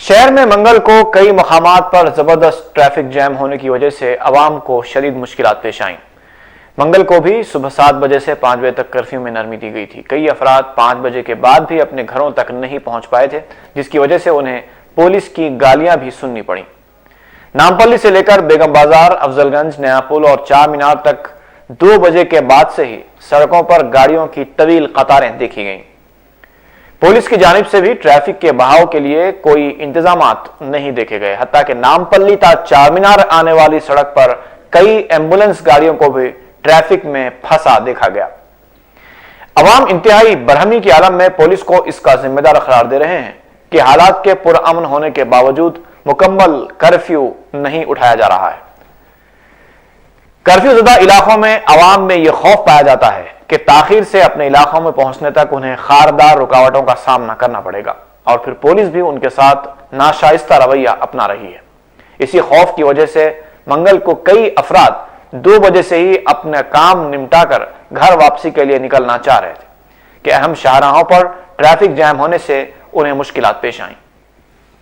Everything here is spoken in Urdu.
شہر میں منگل کو کئی مقامات پر زبردست ٹریفک جام ہونے کی وجہ سے عوام کو شدید مشکلات پیش آئیں۔ منگل کو بھی صبح 7 بجے سے 5 بجے تک کرفیو میں نرمی دی گئی تھی۔ کئی افراد 5 بجے کے بعد بھی اپنے گھروں تک نہیں پہنچ پائے تھے، جس کی وجہ سے انہیں پولیس کی گالیاں بھی سننی پڑیں۔ نامپلی سے لے کر بیگم بازار، افضل گنج، نیا پل اور چار مینار تک 2 بجے کے بعد سے ہی سڑکوں پر گاڑیوں کی طویل قطاریں دیکھی گئیں۔ پولیس کی جانب سے بھی ٹریفک کے بہاؤ کے لیے کوئی انتظامات نہیں دیکھے گئے، حتیٰ کہ نامپلی تا چار مینار آنے والی سڑک پر کئی ایمبولنس گاڑیوں کو بھی ٹریفک میں پھنسا دیکھا گیا۔ عوام انتہائی برہمی کے عالم میں پولیس کو اس کا ذمہ دار قرار دے رہے ہیں کہ حالات کے پرامن ہونے کے باوجود مکمل کرفیو نہیں اٹھایا جا رہا ہے۔ کرفیو زدہ علاقوں میں عوام میں یہ خوف پایا جاتا ہے کہ تاخیر سے اپنے علاقوں میں پہنچنے تک انہیں خاردار رکاوٹوں کا سامنا کرنا پڑے گا، اور پھر پولیس بھی ان کے ساتھ ناشائستہ رویہ اپنا رہی ہے۔ اسی خوف کی وجہ سے منگل کو کئی افراد 2 بجے سے ہی اپنا کام نمٹا کر گھر واپسی کے لیے نکلنا چاہ رہے تھے کہ اہم شاہراہوں پر ٹریفک جام ہونے سے انہیں مشکلات پیش آئیں۔